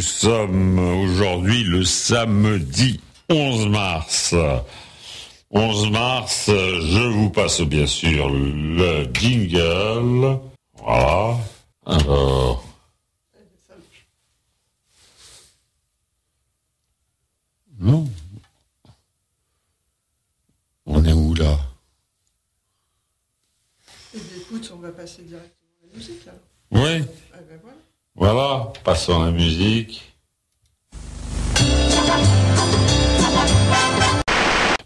sommes aujourd'hui le samedi 11 mars. 11 mars, je vous passe bien sûr le jingle. Voilà. Alors. Non. On est où là? Eh bien, écoute, on va passer directement à la musique là. Oui. Ah ben voilà. Voilà, passons à la musique.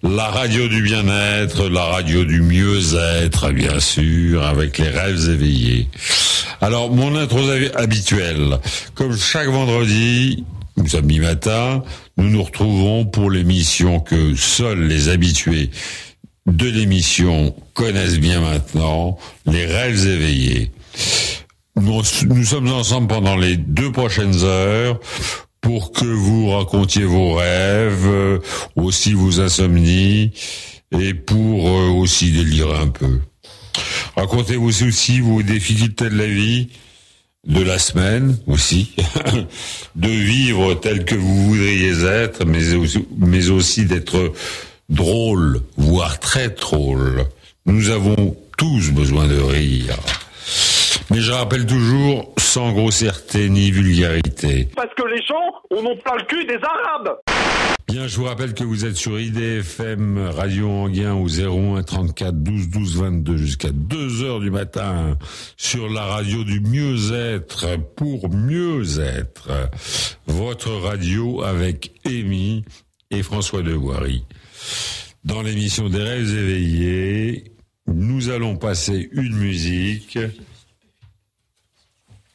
La radio du bien-être, la radio du mieux-être, bien sûr, avec les rêves éveillés. Alors, mon intro habituelle, comme chaque vendredi, ou samedi matin, nous nous retrouvons pour l'émission que seuls les habitués de l'émission connaissent bien maintenant, les rêves éveillés. Nous sommes ensemble pendant les 2 prochaines heures pour que vous racontiez vos rêves, aussi vos insomnies, et pour aussi délirer un peu. Racontez-vous aussi vos difficultés de la vie, de la semaine aussi, de vivre tel que vous voudriez être, mais aussi d'être drôle, voire très drôle. Nous avons tous besoin de rire. Mais je rappelle toujours, sans grossièreté ni vulgarité. Parce que les gens, on n'en plein le cul des Arabes. Bien, je vous rappelle que vous êtes sur IDFM Radio Anguin au 01 34 12 12 22 jusqu'à 2h du matin sur la radio du mieux-être pour mieux être. Votre radio avec Amy et François Devoiry. Dans l'émission des rêves éveillés, nous allons passer une musique.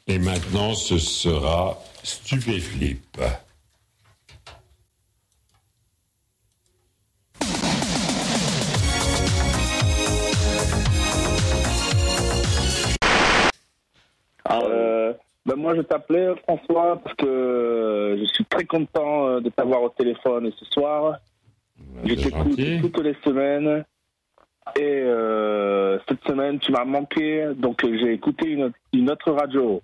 Et maintenant, ce sera Stupéflip. Moi, je t'appelais, François, parce que je suis très content de t'avoir au téléphone ce soir. Je t'écoute toutes les semaines. Et cette semaine, tu m'as manqué, donc j'ai écouté une autre radio.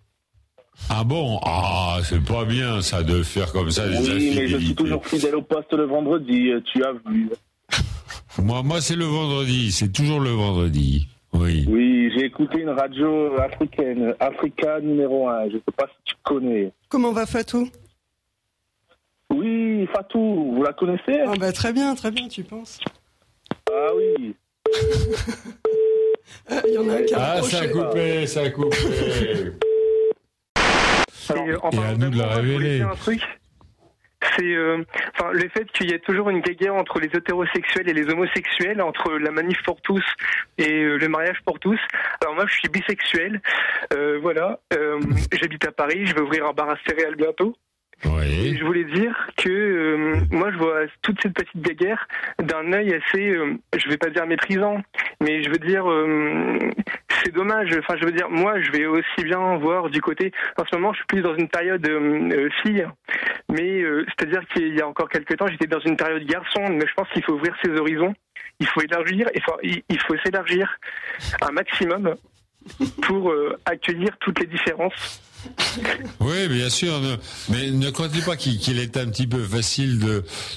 Ah bon? Ah, c'est pas bien ça de faire comme ça des affidélités. Oui, mais je suis toujours fidèle au poste le vendredi, tu as vu. Moi c'est le vendredi, c'est toujours le vendredi. Oui. Oui, j'ai écouté une radio africaine, Africa numéro 1, je sais pas si tu connais. Comment va Fatou? Oui, Fatou, vous la connaissez? Ah bah très bien, tu penses? Ah oui. Il y en a un qui a Ah, ça a coupé. Et à nous de la révéler. Un truc, c'est le fait qu'il y ait toujours une guéguerre entre les hétérosexuels et les homosexuels, entre la manif pour tous et le mariage pour tous. Alors moi, je suis bisexuel, j'habite à Paris, je vais ouvrir un bar à céréales bientôt. Oui. Et je voulais dire que moi je vois toute cette petite guéguerre d'un œil assez, je vais pas dire méprisant, mais je veux dire c'est dommage. Enfin, je veux dire, moi je vais aussi bien voir du côté. En ce moment, je suis plus dans une période fille, mais c'est-à-dire qu'il y a encore quelques temps, j'étais dans une période garçon. Mais je pense qu'il faut ouvrir ses horizons. Il faut élargir, il faut s'élargir un maximum pour accueillir toutes les différences. Oui, bien sûr, mais ne crois-tu pas qu'il est un petit peu facile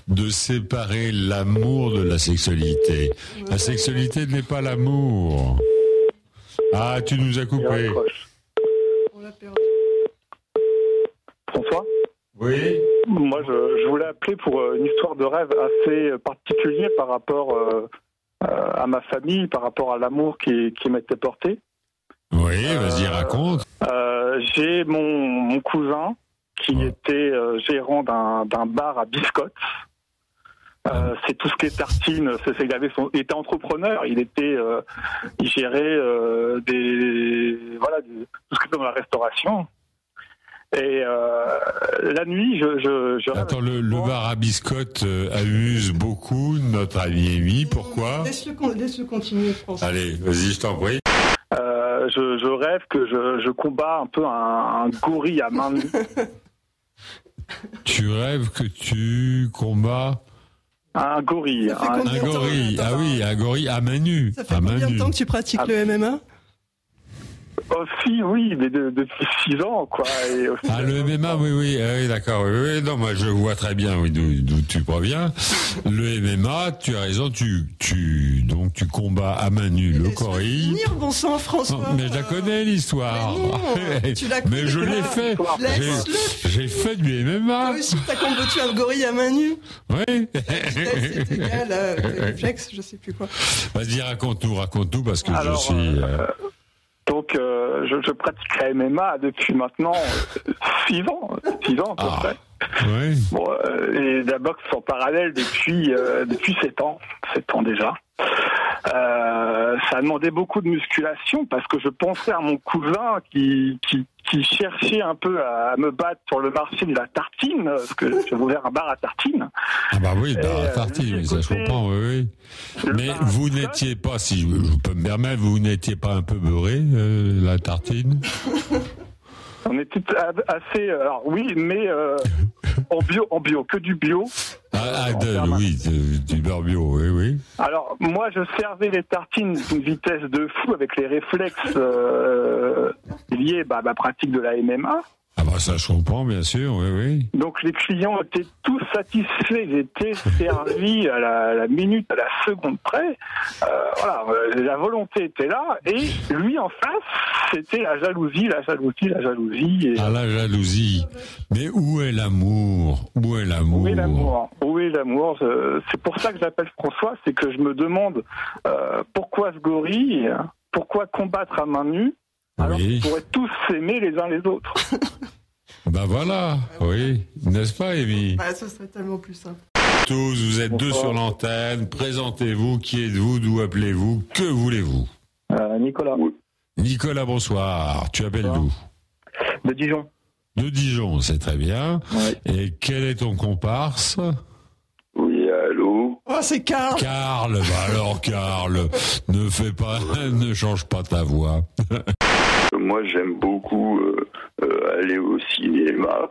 de séparer l'amour de la sexualité? La sexualité n'est pas l'amour. Ah, tu nous as coupé. On l'a perdu. François? Oui. Moi, je voulais appeler pour une histoire de rêve assez particulier par rapport à ma famille, par rapport à l'amour qui m'était porté. Oui, vas-y, raconte. J'ai mon cousin qui était gérant d'un bar à Biscotte. C'est tout ce qui est tartine. Il était entrepreneur. Il gérait tout ce qui est dans la restauration. Et la nuit, je Attends, le bar à biscotte amuse beaucoup notre ami Amy. Pourquoi? Laisse-le continuer, François. Allez, vas-y, je t'en prie. Je rêve que je combats un peu un gorille à main nue. Tu rêves que tu combats un gorille. Un gorille. Ah oui, un gorille à main nue. Ça fait combien de temps que tu pratiques le MMA? Oh, si, oui, mais depuis 6 ans, quoi. Et aussi, le MMA, oui, d'accord. Oui, non, moi je vois très bien d'où tu proviens. Le MMA, tu as raison, donc tu combats à main nue le gorille. Finir, bon sang, François. Non, mais je la connais l'histoire. Mais, tu la connais, mais je l'ai fait. J'ai fait du MMA. Toi aussi, t'as combattu un gorille à main nue. Oui. C'est égal, réflexe, je sais plus quoi. Vas-y, raconte-nous, parce que alors, je suis. Donc, je pratique la MMA depuis maintenant 6 ans à peu près. Oui. Bon, et la boxe en parallèle depuis 7 ans déjà. Ça a demandé beaucoup de musculation parce que je pensais à mon cousin qui cherchait un peu à me battre sur le marché de la tartine, parce que j'ai ouvert un bar à tartines. Ah bah oui, bar à tartine, oui, ça je comprends, oui. Mais vous n'étiez pas, si je peux me permettre, vous n'étiez pas un peu beurré, la tartine? On était assez, alors oui, mais en bio, que du bio. Du beurre bio, oui. Alors, moi, je servais les tartines d'une vitesse de fou avec les réflexes liés à ma pratique de la MMA. Ah bah ça je comprends, bien sûr, oui. Donc les clients étaient tous satisfaits, ils étaient servis à la minute, à la seconde près. Voilà, la volonté était là, et lui en face, c'était la jalousie. Et... Ah, la jalousie. Mais où est l'amour? Où est l'amour? C'est pour ça que j'appelle François, c'est que je me demande pourquoi ce gorille, pourquoi combattre à main nue, alors qu'ils pourraient tous s'aimer les uns les autres. Ben voilà, oui, n'est-ce pas, Amy? Ce serait tellement plus simple. Tous, vous êtes deux sur l'antenne, présentez-vous, qui êtes-vous, d'où appelez-vous, que voulez-vous? Nicolas. Nicolas, bonsoir, tu appelles d'où? De Dijon. De Dijon, c'est très bien. Ouais. Et quel est ton comparse? Oui, allô? Oh, c'est Karl. Karl, alors Karl, ne change pas ta voix. Moi, j'aime beaucoup aller au cinéma.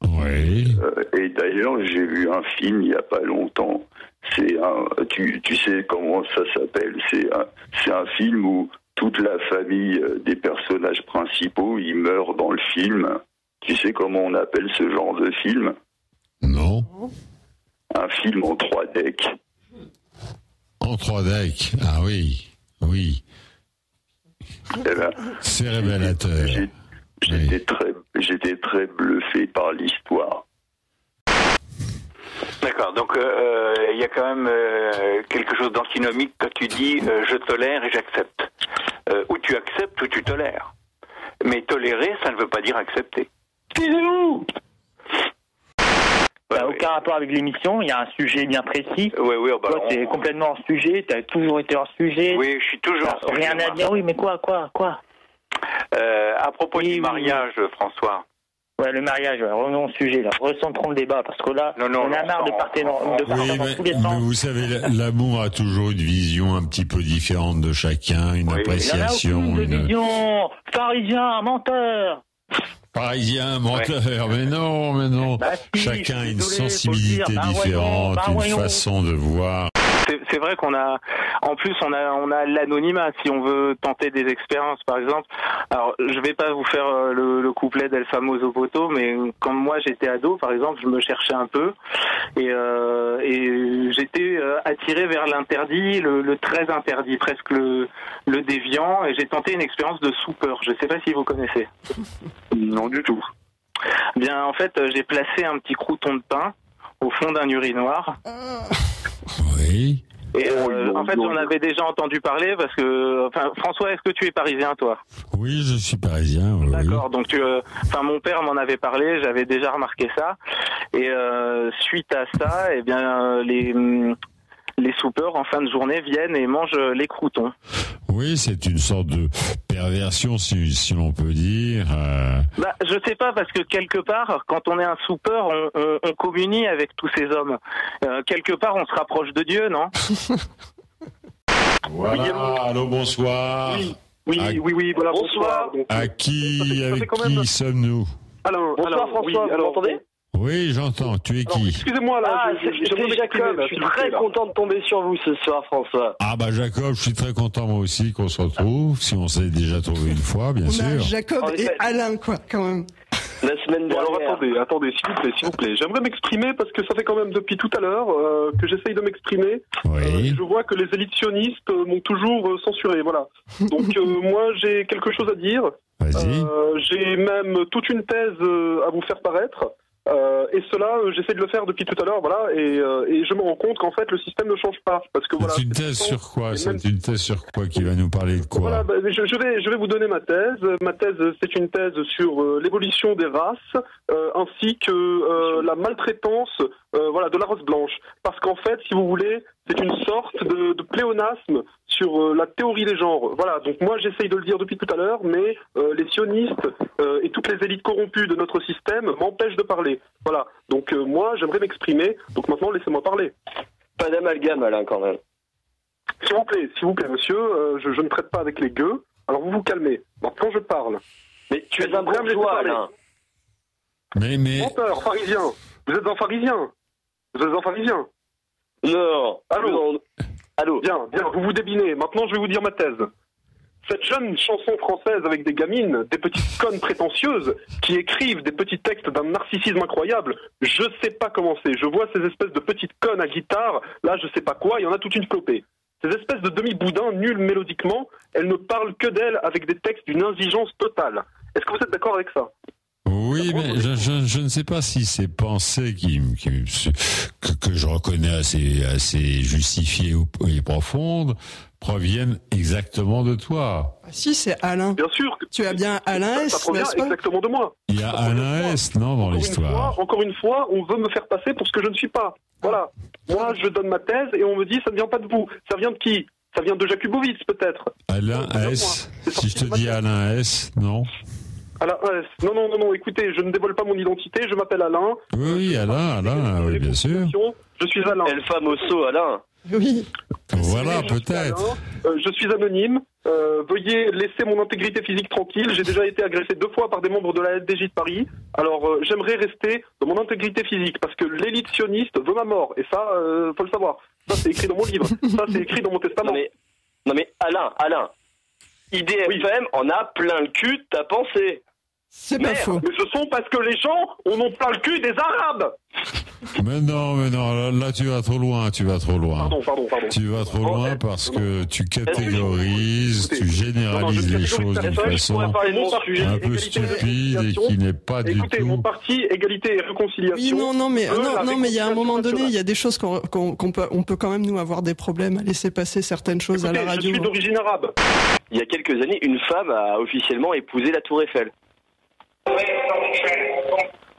Oui. Et d'ailleurs, j'ai vu un film il n'y a pas longtemps. Tu sais comment ça s'appelle? C'est un film où toute la famille des personnages principaux, ils meurent dans le film. Tu sais comment on appelle ce genre de film? Non. Un film en 3 decks. En 3 decks, ah oui. Eh ben, c'est révélateur. J'étais très bluffé par l'histoire. D'accord, donc il y a quand même quelque chose d'antinomique quand tu dis je tolère et j'accepte. Ou tu acceptes ou tu tolères. Mais tolérer, ça ne veut pas dire accepter. Taisez-vous! Ça n'a aucun rapport avec l'émission, il y a un sujet bien précis. Oui, toi, t'es complètement hors sujet, t'as toujours été hors sujet. Oui, je suis toujours hors sujet. Rien à dire, oui, mais quoi à propos du mariage, François. Ouais, le mariage, revenons au sujet, là. Recentrons le débat, parce que là, on a marre de partir dans tous les sens. Mais vous savez, l'amour a toujours une vision un petit peu différente de chacun, une appréciation. Il y en a aucune vision. Parisien, menteur. Parisien, menteur, mais non. Bah, si, chacun a une sensibilité différente, une façon de voir. C'est vrai qu'on a, en plus, on a l'anonymat si on veut tenter des expériences, par exemple. Alors, je vais pas vous faire le couplet d'El Famoso Poto, mais quand moi j'étais ado, par exemple, je me cherchais un peu et j'étais attiré vers l'interdit, le très interdit, presque le déviant, et j'ai tenté une expérience de soupeur. Je sais pas si vous connaissez. Non du tout. Bien, en fait, j'ai placé un petit crouton de pain au fond d'un urinoir. Oui. Et en fait, j'en avais déjà entendu parler parce que, François, est-ce que tu es parisien, toi? Oui, je suis parisien. Oui. D'accord. Donc, mon père m'en avait parlé, j'avais déjà remarqué ça. Et suite à ça, eh bien, les soupeurs en fin de journée viennent et mangent les croutons. Oui, c'est une sorte de perversion, si l'on peut dire. Je sais pas, parce que quelque part, quand on est un soupeur, on communie avec tous ces hommes. Quelque part, on se rapproche de Dieu, non? Voilà, allô, bonsoir. Oui, voilà, bonsoir. À qui sommes-nous? Bonsoir François, vous m'entendez? Oui, j'entends. Tu es qui? Excusez-moi, là. C'est Jacob. Je suis très content de tomber sur vous ce soir, François. Ah bah Jacob, je suis très content moi aussi qu'on se retrouve, si on s'est déjà trouvé une fois, bien sûr. On a Jacob et Alain, quoi, quand même. La semaine dernière. Alors attendez, s'il vous plaît. J'aimerais m'exprimer parce que ça fait quand même depuis tout à l'heure que j'essaye de m'exprimer. Oui. Je vois que les élites sionistes m'ont toujours censuré, voilà. Donc moi j'ai quelque chose à dire. Vas-y. J'ai même toute une thèse à vous faire paraître. Et cela, j'essaie de le faire depuis tout à l'heure, voilà, et je me rends compte qu'en fait le système ne change pas, parce que voilà. C'est une thèse sur quoi? C'est une thèse sur quoi qui va nous parler de quoi? Voilà, je vais vous donner ma thèse. Ma thèse, c'est une thèse sur l'évolution des races, ainsi que la maltraitance, de la race blanche. Parce qu'en fait, si vous voulez, c'est une sorte de pléonasme sur la théorie des genres. Voilà, donc moi j'essaye de le dire depuis tout à l'heure, mais les sionistes et toutes les élites corrompues de notre système m'empêchent de parler. Voilà, donc moi j'aimerais m'exprimer, donc maintenant laissez-moi parler. Pas d'amalgame, Alain, quand même. S'il vous plaît, monsieur, je ne traite pas avec les gueux, alors vous vous calmez. Maintenant je parle. Mais tu es un bourgeois, Alain. Mais... Menteur, pharisien. Vous êtes un pharisien. Non. Allô. Bien, vous vous débinez. Maintenant, je vais vous dire ma thèse. Cette jeune chanson française avec des gamines, des petites connes prétentieuses, qui écrivent des petits textes d'un narcissisme incroyable, je sais pas comment c'est. Je vois ces espèces de petites connes à guitare, là, je sais pas quoi, il y en a toute une flopée. Ces espèces de demi-boudins, nuls mélodiquement, elles ne parlent que d'elles avec des textes d'une indigence totale. Est-ce que vous êtes d'accord avec ça? Oui, mais je ne sais pas si ces pensées que je reconnais assez justifiées et profondes proviennent exactement de toi. Ah, si, c'est Alain. Bien sûr. Tu as bien Alain S. Ça provient exactement de moi. Il y a Alain S, non, dans l'histoire. Encore une fois, on veut me faire passer pour ce que je ne suis pas. Voilà. Moi, je donne ma thèse et on me dit ça ne vient pas de vous. Ça vient de qui? Ça vient de Jakubowicz, peut-être. Alain S. Si je te dis Alain S, non. Alain S. Non, écoutez, je ne dévoile pas mon identité, je m'appelle Alain. Oui, Alain, oui, bien sûr. Je suis Alain. El famoso Alain. Oui. Voilà, peut-être. Je suis anonyme. Veuillez laisser mon intégrité physique tranquille. J'ai déjà été agressé 2 fois par des membres de la LDJ de Paris. Alors, j'aimerais rester dans mon intégrité physique parce que l'élite sioniste veut ma mort. Et ça, faut le savoir. Ça, c'est écrit dans mon livre. Ça, c'est écrit dans mon testament. Non mais Alain. IDFM en a plein le cul de ta pensée. C'est pas faux. Mais ce sont parce que les gens en ont plein le cul des Arabes. Mais non, là tu vas trop loin. Pardon. Tu vas trop loin parce que tu catégorises, tu généralises les choses d'une façon un peu stupide et qui n'est pas du tout... Écoutez, mon parti, égalité et réconciliation... Oui, non, mais il y a un moment donné, il y a des choses qu'on peut quand même, nous, avoir des problèmes à laisser passer certaines choses à la radio. Je suis d'origine arabe. Il y a quelques années, une femme a officiellement épousé la Tour Eiffel.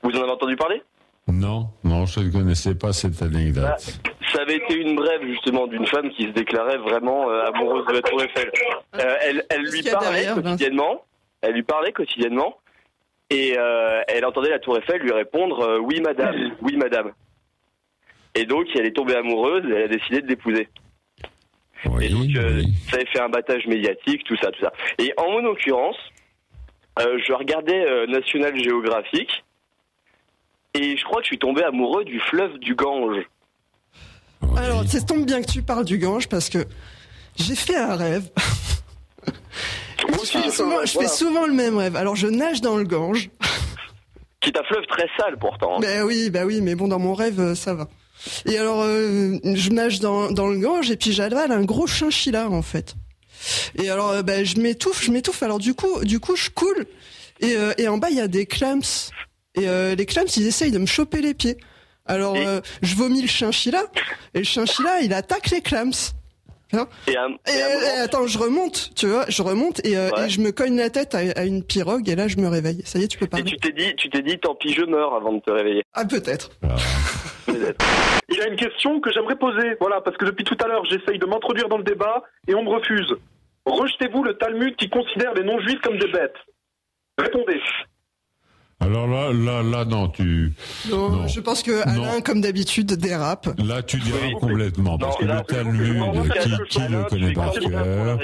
Vous en avez entendu parler? Non, je ne connaissais pas cette anecdote. Ça avait été une brève justement d'une femme qui se déclarait vraiment amoureuse de la Tour Eiffel. Elle lui parlait quotidiennement et elle entendait la Tour Eiffel lui répondre oui madame. Et donc elle est tombée amoureuse et elle a décidé de l'épouser. Oui, et donc ça a fait un battage médiatique, tout ça. Et en mon occurrence, je regardais National Geographic et je crois que je suis tombé amoureux du fleuve du Gange. Oui. Alors, ça tombe bien que tu parles du Gange parce que j'ai fait un rêve. Je fais souvent le même rêve. Alors, je nage dans le Gange. Qui est un fleuve très sale pourtant. Bah oui, mais bon, dans mon rêve, ça va. Et alors, je nage dans le Gange et puis j'avale un gros chinchilla en fait. Et alors, je m'étouffe. Alors du coup, je coule. Et en bas, il y a des clams. Et les clams, ils essayent de me choper les pieds. Alors, je vomis le chinchilla. Et le chinchilla, il attaque les clams. Hein et attends, je remonte et je me cogne la tête à une pirogue et là, je me réveille. Ça y est, tu peux parler. Et tu t'es dit, tant pis, je meurs avant de te réveiller. Ah, peut-être. Il y a une question que j'aimerais poser. Voilà, parce que depuis tout à l'heure, j'essaye de m'introduire dans le débat et on me refuse. Rejetez-vous le Talmud qui considère les non-juifs comme des bêtes? Répondez. Alors là, non, Non, je pense que Alain, comme d'habitude, dérape. Là, tu dérapes complètement, parce que le Talmud, qui le connaît par cœur,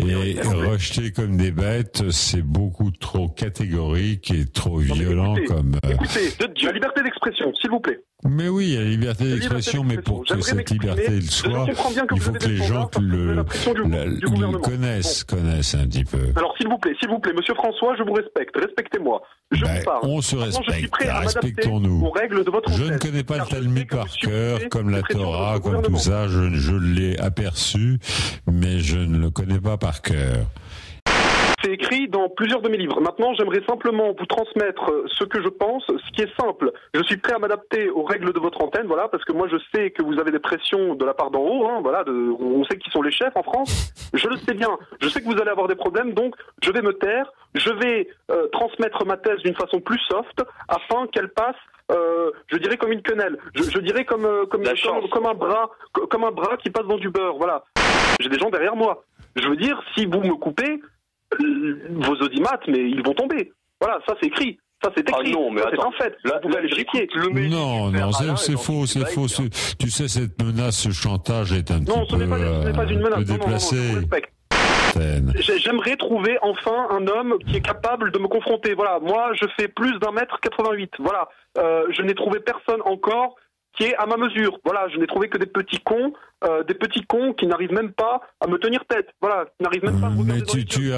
et rejeté comme des bêtes, c'est beaucoup trop catégorique et trop violent comme... Écoutez, la liberté d'expression, s'il vous plaît. Mais oui, il y a la liberté d'expression, mais pour que cette liberté soit, il faut que les gens le connaissent un petit peu. Alors, s'il vous plaît, monsieur François, je vous respecte, respectez-moi. Je vous parle. On se respecte, respectons-nous. Je ne connais pas le Talmud par cœur, comme la Torah, comme tout ça, je l'ai aperçu, mais je ne le connais pas par cœur. C'est écrit dans plusieurs de mes livres. Maintenant, j'aimerais simplement vous transmettre ce que je pense, ce qui est simple. Je suis prêt à m'adapter aux règles de votre antenne, voilà, parce que moi je sais que vous avez des pressions de la part d'en haut, hein, voilà, on sait qui sont les chefs en France. Je le sais bien. Je sais que vous allez avoir des problèmes, donc je vais me taire. Je vais transmettre ma thèse d'une façon plus soft, afin qu'elle passe, je dirais comme une quenelle. Je dirais comme un bras qui passe dans du beurre. Voilà. J'ai des gens derrière moi. Je veux dire, si vous me coupez, vos audimates, mais ils vont tomber. Voilà, ça c'est écrit. Ça c'est écrit. Ah non, mais c'est un fait. Là, vous pouvez aller vérifier. Non, c'est faux, c'est faux. Tu sais, cette menace, ce chantage est un petit peu ce n'est pas une menace. déplacé. Non, je vous respecte. J'aimerais trouver enfin un homme qui est capable de me confronter. Voilà, moi je fais plus d'1m88. Voilà, je n'ai trouvé personne encore qui est à ma mesure. Voilà, je n'ai trouvé que des petits cons qui n'arrivent même pas à me tenir tête. Voilà, qui n'arrivent même pas à me regarder dans les yeux. Tu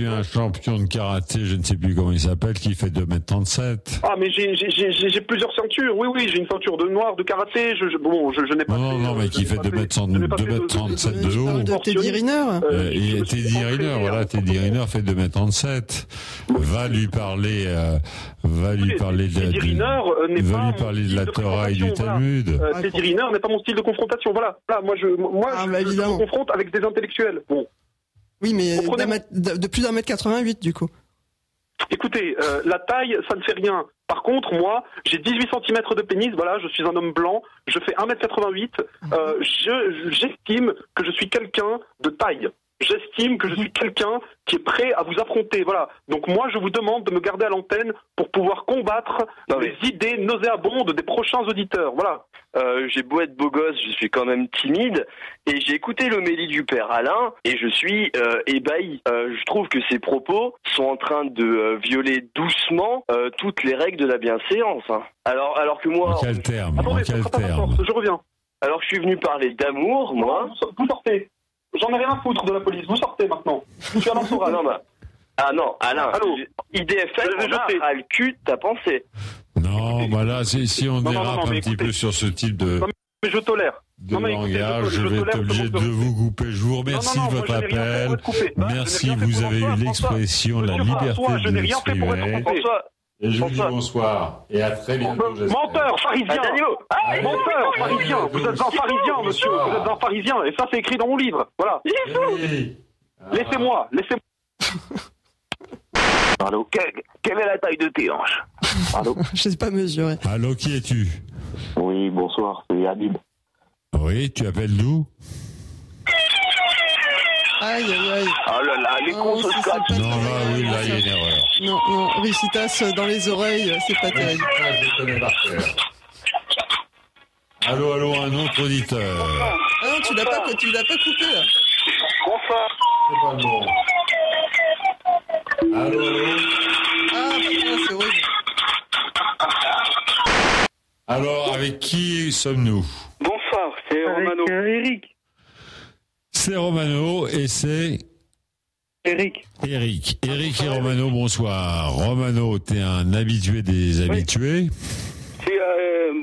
as un champion de karaté, je ne sais plus comment il s'appelle, qui fait 2m37. Ah, mais j'ai plusieurs ceintures. Oui, j'ai une ceinture de noir, de karaté. Je n'ai pas. Non, mais qui fait 2m37 de haut. De Teddy Riner. Teddy Riner, voilà, Teddy Riner fait 2m37. Va lui parler de la Torah et du Talmud. Teddy Riner n'est pas mon style de confrontation. Voilà, moi je me confronte avec des intellectuels. Bon. Oui, mais de plus d'1m88 du coup. Écoutez, la taille, ça ne fait rien. Par contre, moi, j'ai 18 cm de pénis, voilà, je suis un homme blanc, je fais 1m88, j'estime que je suis quelqu'un de taille. J'estime que je suis quelqu'un qui est prêt à vous affronter, voilà. Donc moi, je vous demande de me garder à l'antenne pour pouvoir combattre les idées nauséabondes des prochains auditeurs, voilà. J'ai beau être beau gosse, je suis quand même timide, et j'ai écouté l'homélie du père Alain, et je suis ébahi. Je trouve que ses propos sont en train de violer doucement toutes les règles de la bienséance. Hein. Alors que moi... En quel terme? Attendez, je reviens. Alors je suis venu parler d'amour, moi... Vous sortez. J'en ai rien à foutre de la police. Vous sortez maintenant. Je suis Alain Soral. Non, Alain. Allô. IDFL, on a le cul de ta pensée. Non, voilà, si on dérape un petit peu sur ce type de... Non, mais je tolère. Langage, je vais être obligé de vous couper. Je vous remercie de votre appel. Merci, vous avez eu l'expression, la liberté de l'exprimer. Et je vous dis bonsoir et à très bientôt. Menteur, pharisien. Menteur, pharisien. Vous êtes un pharisien, monsieur. Vous êtes un pharisien. Et ça, c'est écrit dans mon livre. Voilà. Laissez-moi. Allô, quelle est la taille de tes hanches? Allô. Je sais pas mesurer. Allô, qui es-tu? Oui, bonsoir, c'est Habib. Oui, tu appelles d'où? Aïe. Oh là là, les cons se scotchent. Non, là, il y a une erreur. Non, Ricitas dans les oreilles, c'est pas terrible. Je connais par cœur. Allô, un autre auditeur. Ah non, tu l'as pas coupé là. Bonsoir. C'est pas le bon. Allô. Ah putain, c'est horrible. Alors, avec qui sommes-nous? Bonsoir, c'est Romano. Eric. C'est Romano et c'est... Eric et Romano, bonsoir. Romano, t'es un habitué des habitués.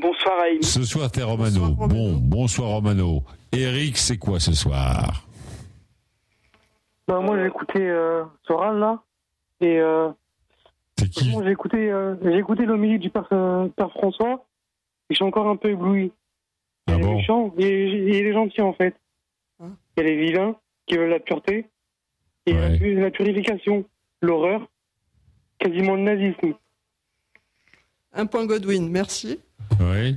Bonsoir Aïm. Ce soir, t'es Romano. Bonsoir Romano. Eric, c'est quoi ce soir? Moi, j'ai écouté Soral, là. Et c'est qui? J'ai écouté l'homélie du père François. Et je suis encore un peu ébloui. Ah bon? Méchant, il est gentil, en fait. Il y a les vilains qui veulent la pureté. Et la purification, l'horreur, quasiment le nazisme. Un point Godwin, merci. Oui.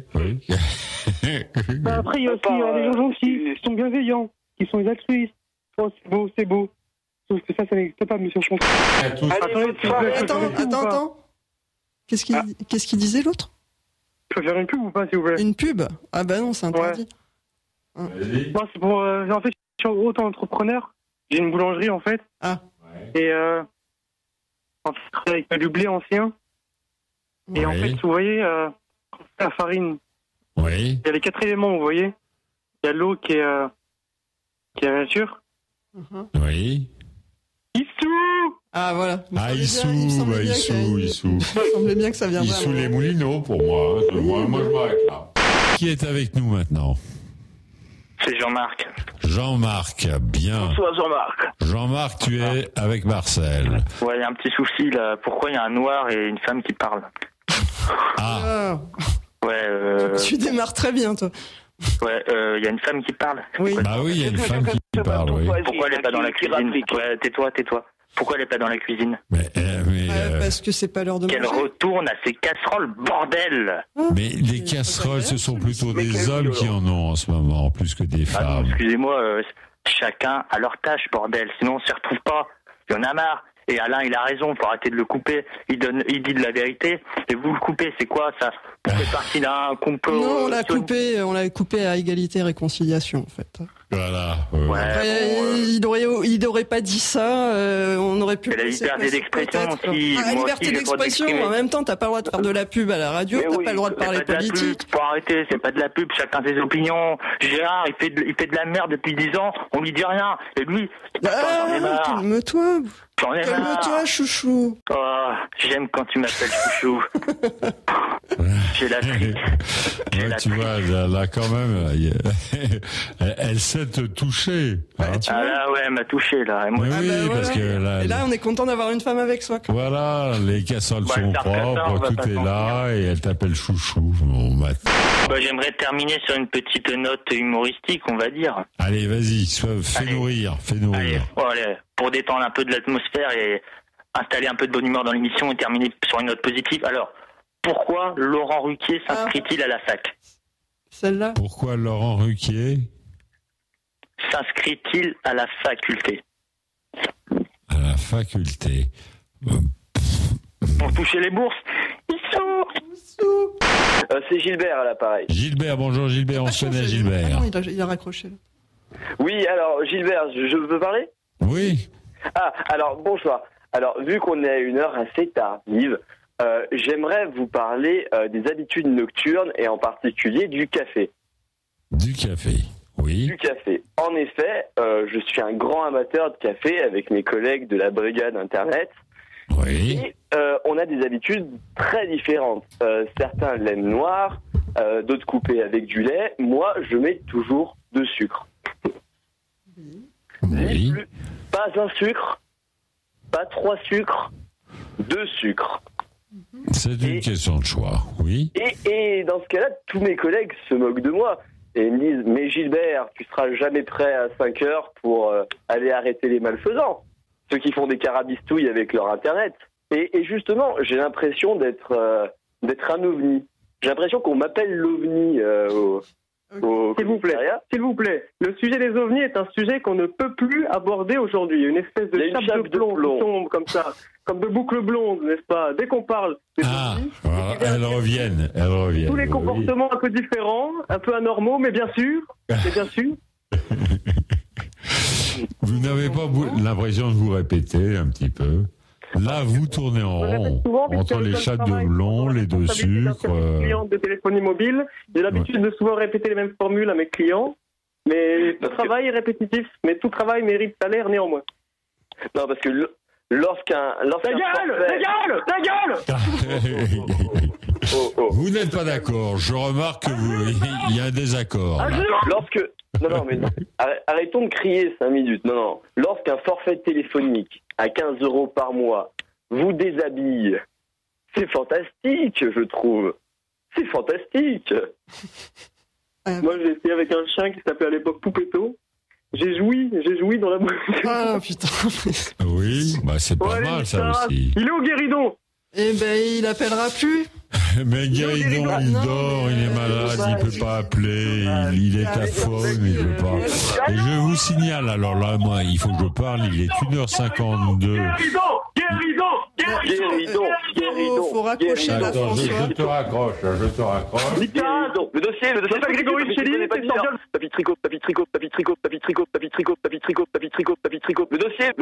Après, il y a aussi les gens gentils, qui sont bienveillants, qui sont les altruistes. Oh, c'est beau. Sauf que ça n'existe pas, monsieur François. Attends. Qu'est-ce qu'il disait l'autre? Je peux faire une pub ou pas, s'il vous plaît? Une pub? Ah bah non, c'est interdit. Ouais. Moi, c'est pour... en fait, je suis auto-entrepreneur. J'ai une boulangerie, en fait. Ah. Et en fait, je travaille avec du blé ancien. Et en fait, vous voyez, la farine. Oui. Il y a les 4 éléments, vous voyez. Il y a l'eau qui est la nature. Oui. Issou! Ah voilà. Issou. Il semblait bien que ça viendrait. Issou les Moulineaux pour moi. Moi je m'arrête là. Qui est avec nous maintenant? C'est Jean-Marc. Jean-Marc, bien. Bonsoir Jean-Marc. Jean-Marc, tu es avec Marcel. Ouais, il y a un petit souci là. Pourquoi il y a un noir et une femme qui parlent? Ah. Ouais. Tu démarres très bien, toi. Ouais, il y a une femme qui parle. Oui. Bah oui, il y a une femme qui parle, oui. Pourquoi elle est pas dans la cuisine? Ouais, tais-toi. Pourquoi elle est pas dans la cuisine? Parce que c'est pas l'heure de manger. Qu'elle retourne à ses casseroles, bordel! Mais les casseroles, ce sont plutôt des hommes qui en ont en ce moment, plus que des femmes. Non, excusez-moi, chacun a leur tâche, bordel. Sinon, on s'y retrouve pas. Il y en a marre. Et Alain, il a raison, faut arrêter de le couper. Il dit de la vérité. Et vous le coupez, c'est quoi ça? On fait partie d'un complot. Non, on l'a coupé à égalité et réconciliation, en fait. Voilà. Il aurait pas dit ça, on aurait pu... C'est la liberté d'expression aussi. La liberté d'expression, en même temps, t'as pas le droit de faire de la pub à la radio, t'as pas le droit de parler politique. Faut arrêter, c'est pas de la pub, chacun ses opinions. Gérard, il fait de la merde depuis 10 ans, on lui dit rien. Et lui, calme-toi. Calme-toi, chouchou. Oh, j'aime quand tu m'appelles chouchou. J'ai la trique. Tu vois, là quand même, elle s'est touchée. Hein. Là, ouais, elle m'a touché, là. Parce que et là, on est content d'avoir une femme avec soi. Voilà, les casseroles sont propres, tout est là, et elle t'appelle chouchou. J'aimerais terminer sur une petite note humoristique, on va dire. Allez, vas-y, fais nourrir. Allez, pour détendre un peu de l'atmosphère et installer un peu de bonne humeur dans l'émission et terminer sur une note positive. Alors, pourquoi Laurent Ruquier s'inscrit-il à la fac? Celle-là. Pourquoi Laurent Ruquier s'inscrit-il à la faculté? À la faculté. Pour toucher les bourses. C'est Gilbert à l'appareil. Gilbert, bonjour Gilbert, on se connaît Gilbert. Non, il a raccroché. Oui, alors Gilbert, je peux parler? Oui. Alors bonsoir. Alors vu qu'on est à une heure assez tardive, j'aimerais vous parler des habitudes nocturnes et en particulier du café. Du café, oui. Du café. En effet, je suis un grand amateur de café avec mes collègues de la brigade Internet. Oui. Et on a des habitudes très différentes. Certains l'aiment noir, d'autres coupés avec du lait. Moi, je mets toujours de sucre. Oui. Pas un sucre, pas 3 sucres, 2 sucres. C'est une question de choix, oui. Et dans ce cas-là, tous mes collègues se moquent de moi. Et ils me disent, mais Gilbert, tu seras jamais prêt à 5 heures pour aller arrêter les malfaisants. Ceux qui font des carabistouilles avec leur Internet. Et justement, j'ai l'impression d'être un ovni. J'ai l'impression qu'on m'appelle l'ovni S'il vous plaît. Le sujet des ovnis est un sujet qu'on ne peut plus aborder aujourd'hui. Une espèce de chape de plomb qui tombe comme ça, comme de boucles blondes, n'est-ce pas? Dès qu'on parle des ovnis, elles reviennent. Tous les comportements un peu différents, un peu anormaux, mais bien sûr. Vous n'avez pas l'impression de vous répéter un petit peu? Là, vous tournez en rond entre les chapes de blond, les 2 sucres. Client de téléphonie mobile, j'ai l'habitude de souvent répéter les mêmes formules à mes clients, mais tout travail est répétitif, mais tout travail mérite salaire néanmoins. Non, parce que lorsqu'un Ta gueule Vous n'êtes pas d'accord. Je remarque qu'il y a un désaccord. Arrêtons de crier 5 minutes. Non. Lorsqu'un forfait téléphonique à 15 € par mois vous déshabille, c'est fantastique, je trouve. C'est fantastique. Moi, j'ai essayé avec un chien qui s'appelait à l'époque Poupetto. J'ai joui dans la bouche. Ah, putain. Oui, c'est pas mal, ça aussi. Il est au guéridon. Eh ben, il appellera plus. Mais Guéridon, il dort, il est malade, il peut pas appeler, il est aphone, il veut pas. Et je vous signale, alors là, moi, il faut que je parle, il est 1h52. Guéridon. Faut raccrocher là, François. Je te raccroche. Guéridon. Le dossier, Grégory Chély, Papy tricot. Le dossier.